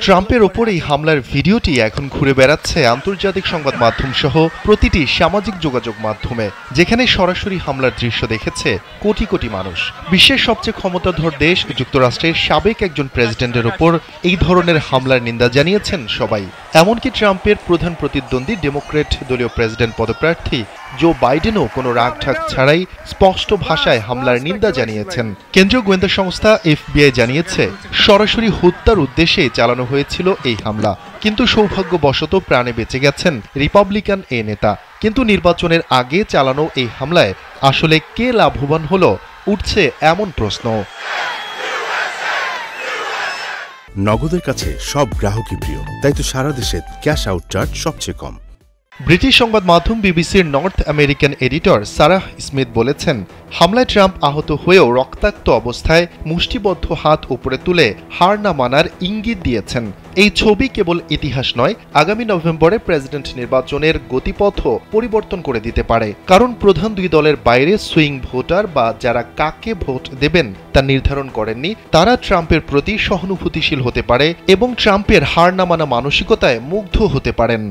ট্রাম্পের ওপর এই হামলার ভিডিওটি এখন ঘুরে বেড়াচ্ছে আন্তর্জাতিক সংবাদ মাধ্যম সহ প্রতিটি সামাজিক যোগাযোগ মাধ্যমে, যেখানে সরাসরি হামলার দৃশ্য দেখেছে কোটি কোটি মানুষ। বিশ্বের সবচেয়ে ক্ষমতাধর দেশ যুক্তরাষ্ট্রের সাবেক একজন প্রেসিডেন্টের ওপর এই ধরনের হামলার নিন্দা জানিয়েছেন সবাই। এমনকি ট্রাম্পের প্রধান প্রতিদ্বন্দ্বী ডেমোক্র্যাট দলীয় প্রেসিডেন্ট পদপ্রার্থী জো বাইডেনও কোনো রাগঢাক ছাড়াই স্পষ্ট ভাষায় হামলার নিন্দা জানিয়েছেন। কেন্দ্রীয় গোয়েন্দা সংস্থা FBI জানিয়েছে সরাসরি হত্যার উদ্দেশ্যে চালানো হয়েছিল এই হামলা, কিন্তু সৌভাগ্যবশত প্রাণে বেঁচে গেছেন রিপাবলিকান এই নেতা। কিন্তু নির্বাচনের আগে চালানো এই হামলায় আসলে কে লাভবান হলো, উঠছে এমন প্রশ্ন। নগদের কাছে সব গ্রাহকই প্রিয়, তাই তো সারা দেশে ক্যাশ আউট চার্জ সবচেয়ে কম। ব্রিটিশ সংবাদ মাধ্যম বিবিসির north American editor Sarah Smith বলেছেন, হামলায় ট্রাম্প আহত হয়েও রক্তাক্ত অবস্থায় মুষ্টিবদ্ধ হাত উপরে তুলে হার না মানার ইঙ্গিত দিয়েছেন। এই ছবি কেবল ইতিহাস নয়, আগামী নভেম্বরে প্রেসিডেন্ট নির্বাচনের গতিপথও পরিবর্তন করে দিতে পারে। কারণ প্রধান দুই দলের বাইরে সুইং ভোটার বা যারা কাকে ভোট দেবেন তা নির্ধারণ করেননি, তারা ট্রাম্পের প্রতি সহানুভূতিশীল হতে পারে এবং ট্রাম্পের হার না মানা মানসিকতায় মুগ্ধ হতে পারেন।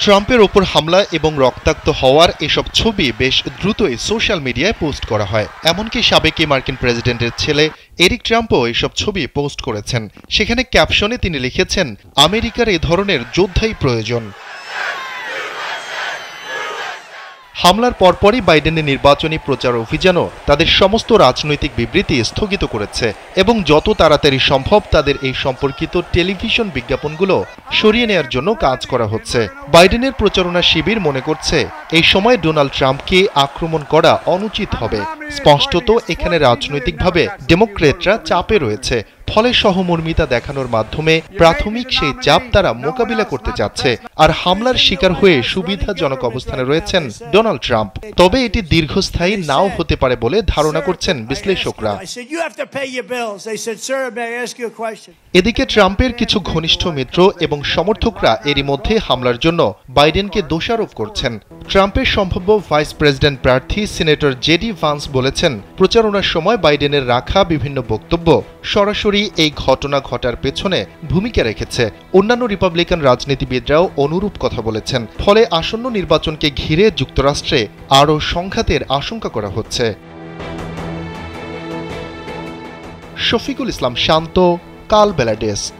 ট্রাম্পের ওপর হামলা এবং রক্তাক্ত হওয়ার এসব ছবি বেশ দ্রুতই সোশ্যাল মিডিয়ায় পোস্ট করা হয়। এমনকি সাবেক মার্কিন প্রেসিডেন্টের ছেলে এরিক ট্রাম্পও এসব ছবি পোস্ট করেছেন। সেখানে ক্যাপশনে তিনি লিখেছেন, আমেরিকার এ ধরনের যোদ্ধাই প্রয়োজন। হামলার পরপরই বাইডেনের নির্বাচনী প্রচার অভিযানও তাদের সমস্ত রাজনৈতিক বিবৃতি স্থগিত করেছে এবং যত তাড়াতাড়ি সম্ভব তাদের এই সম্পর্কিত টেলিভিশন বিজ্ঞাপনগুলো সরিয়ে নেওয়ার জন্য কাজ করা হচ্ছে। বাইডেনের প্রচারণা শিবির মনে করছে এই সময় ডোনাল্ড ট্রাম্পকে আক্রমণ করা অনুচিত হবে। স্পষ্টত এখানে রাজনৈতিকভাবে ডেমোক্র্যাটরা চাপে রয়েছে, ফলে সহমর্মিতা দেখানোর মাধ্যমে প্রাথমিক সেই চাপ তারা মোকাবিলা করতে যাচ্ছে। আর হামলার শিকার হয়ে সুবিধাজনক অবস্থানে রয়েছেন ডোনাল্ড ট্রাম্প। তবে এটি দীর্ঘস্থায়ী নাও হতে পারে বলে ধারণা করছেন বিশ্লেষকরা। এদিকে ট্রাম্পের কিছু ঘনিষ্ঠ মিত্র এবং সমর্থকরা এরই মধ্যে হামলার জন্য বাইডেনকে দোষারোপ করছেন। ট্রাম্পের সম্ভাব্য ভাইস প্রেসিডেন্ট প্রার্থী সিনেটর জেডি ভান্স বলেছেন, প্রচারণার সময় বাইডেনের রাখা বিভিন্ন বক্তব্য সরাসরি এই ঘটনা ঘটার পেছনে ভূমিকা রেখেছে। অন্যান্য রিপাবলিকান রাজনীতিবিদরাও অনুরূপ কথা বলেছেন। ফলে আসন্ন নির্বাচনকে ঘিরে যুক্তরাষ্ট্রে আরও সংঘাতের আশঙ্কা করা হচ্ছে। শফিকুল ইসলাম শান্ত, কাল বেলা ডেস্ক।